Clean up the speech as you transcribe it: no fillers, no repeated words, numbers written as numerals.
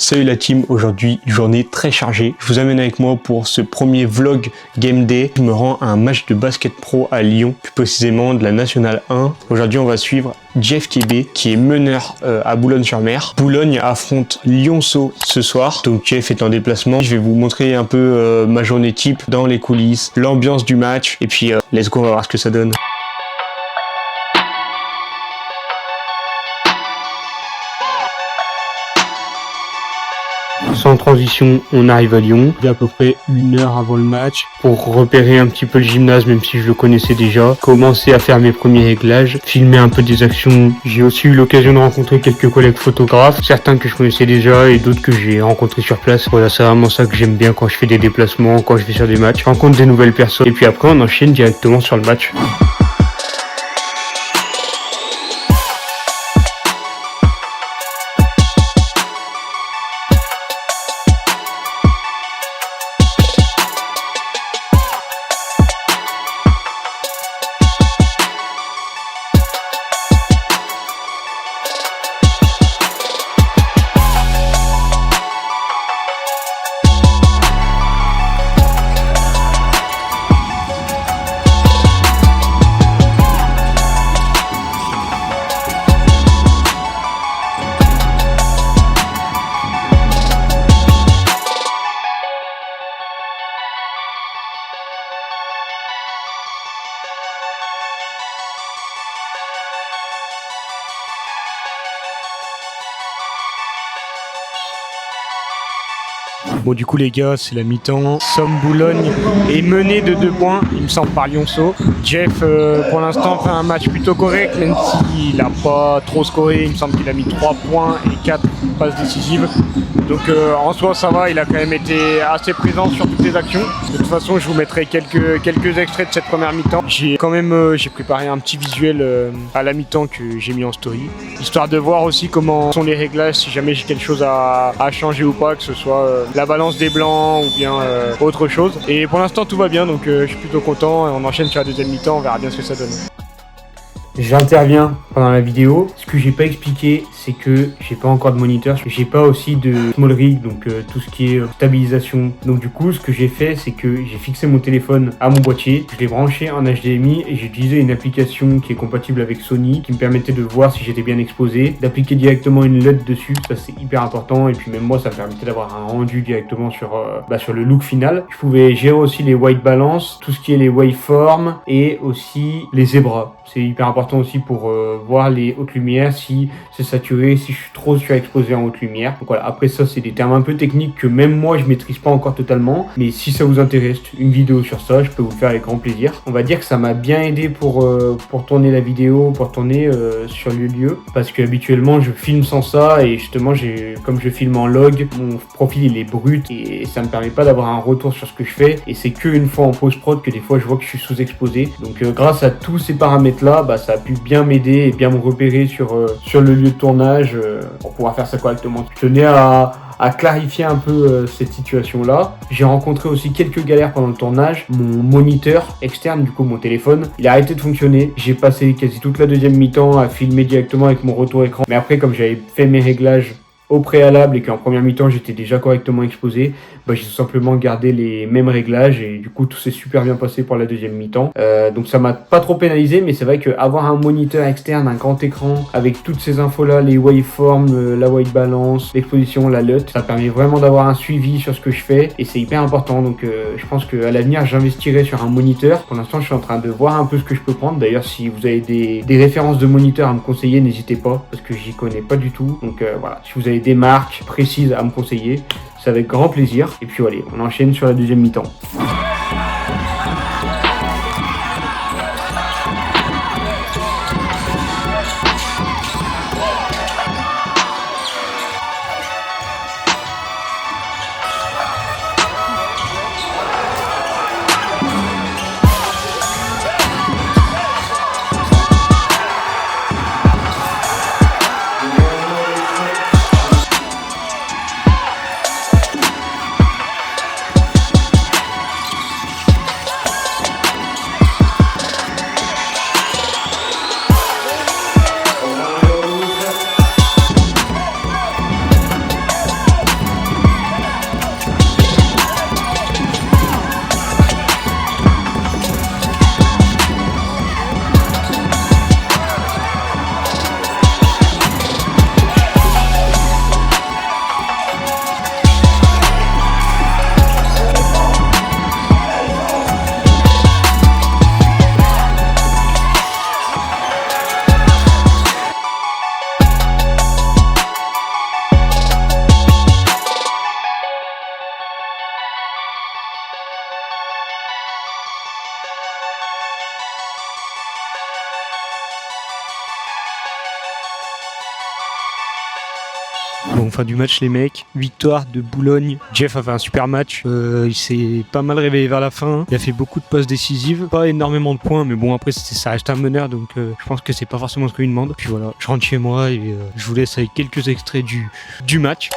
Salut la team, aujourd'hui journée très chargée. Je vous amène avec moi pour ce premier vlog Game Day. Je me rends à un match de basket pro à Lyon, plus précisément de la Nationale 1. Aujourd'hui on va suivre Jeff TB qui est meneur à Boulogne-sur-Mer. Boulogne affronte Lyonceau ce soir, donc Jeff est en déplacement. Je vais vous montrer un peu ma journée type dans les coulisses, l'ambiance du match et puis let's go, on va voir ce que ça donne. Sans transition, on arrive à Lyon, il y a à peu près 1 heure avant le match, pour repérer un petit peu le gymnase, même si je le connaissais déjà, commencer à faire mes premiers réglages, filmer un peu des actions. J'ai aussi eu l'occasion de rencontrer quelques collègues photographes, certains que je connaissais déjà et d'autres que j'ai rencontrés sur place. Voilà, c'est vraiment ça que j'aime bien quand je fais des déplacements, quand je vais sur des matchs, je rencontre des nouvelles personnes, et puis après on enchaîne directement sur le match. Bon du coup les gars, c'est la mi-temps. Somme Boulogne est mené de 2 points, il me semble, par Lyonceau. Jeff pour l'instant fait un match plutôt correct, même s'il n'a pas trop scoré. Il me semble qu'il a mis 3 points et 4 passes décisives. Donc en soi ça va, il a quand même été assez présent sur toutes les actions. De toute façon je vous mettrai quelques extraits de cette première mi-temps. J'ai préparé un petit visuel à la mi-temps que j'ai mis en story, histoire de voir aussi comment sont les réglages, si jamais j'ai quelque chose à changer ou pas, que ce soit la balance des blancs ou bien autre chose. Et pour l'instant tout va bien, donc je suis plutôt content. On enchaîne sur la deuxième mi-temps, on verra bien ce que ça donne. J'interviens pendant la vidéo. Ce que j'ai pas expliqué, c'est que j'ai pas encore de moniteur, j'ai pas aussi de small rig, donc tout ce qui est stabilisation. Donc du coup, ce que j'ai fait, c'est que j'ai fixé mon téléphone à mon boîtier, je l'ai branché en HDMI et j'ai utilisé une application qui est compatible avec Sony, qui me permettait de voir si j'étais bien exposé, d'appliquer directement une LED dessus. Ça c'est hyper important, et puis même moi ça me permettait d'avoir un rendu directement sur le look final. Je pouvais gérer aussi les white balance, tout ce qui est les waveforms et aussi les zebras. C'est hyper important aussi pour voir les hautes lumières, si c'est saturé, si je suis trop surexposé en haute lumière. Donc voilà, après ça c'est des termes un peu techniques que même moi je maîtrise pas encore totalement, mais si ça vous intéresse, une vidéo sur ça, je peux vous le faire avec grand plaisir. On va dire que ça m'a bien aidé pour tourner la vidéo, pour tourner sur le lieu, parce que habituellement je filme sans ça, et justement comme je filme en log, mon profil il est brut et ça me permet pas d'avoir un retour sur ce que je fais, et c'est qu'une fois en post-prod que des fois je vois que je suis sous-exposé. Donc grâce à tous ces paramètres là, ça a pu bien m'aider et bien me repérer sur le lieu de tournage pour pouvoir faire ça correctement. Je tenais à clarifier un peu cette situation là. J'ai rencontré aussi quelques galères pendant le tournage. Mon moniteur externe, du coup mon téléphone, il a arrêté de fonctionner. J'ai passé quasi toute la deuxième mi-temps à filmer directement avec mon retour écran, mais après comme j'avais fait mes réglages au préalable et qu'en première mi-temps j'étais déjà correctement exposé, j'ai tout simplement gardé les mêmes réglages et du coup tout s'est super bien passé pour la deuxième mi-temps. Donc ça m'a pas trop pénalisé, mais c'est vrai qu'avoir un moniteur externe, un grand écran avec toutes ces infos là, les waveforms, la white balance, l'exposition, la LUT, ça permet vraiment d'avoir un suivi sur ce que je fais et c'est hyper important. Donc je pense qu'à l'avenir j'investirai sur un moniteur. Pour l'instant je suis en train de voir un peu ce que je peux prendre. D'ailleurs si vous avez des références de moniteurs à me conseiller, n'hésitez pas, parce que j'y connais pas du tout. Donc voilà, si vous avez des marques précises à me conseiller, c'est avec grand plaisir. Et puis allez, on enchaîne sur la deuxième mi-temps. Donc fin du match les mecs, victoire de Boulogne. Jeff a fait un super match, il s'est pas mal réveillé vers la fin, il a fait beaucoup de passes décisives, pas énormément de points mais bon après ça reste un meneur donc je pense que c'est pas forcément ce qu'il demande. Puis voilà, je rentre chez moi et je vous laisse avec quelques extraits du match.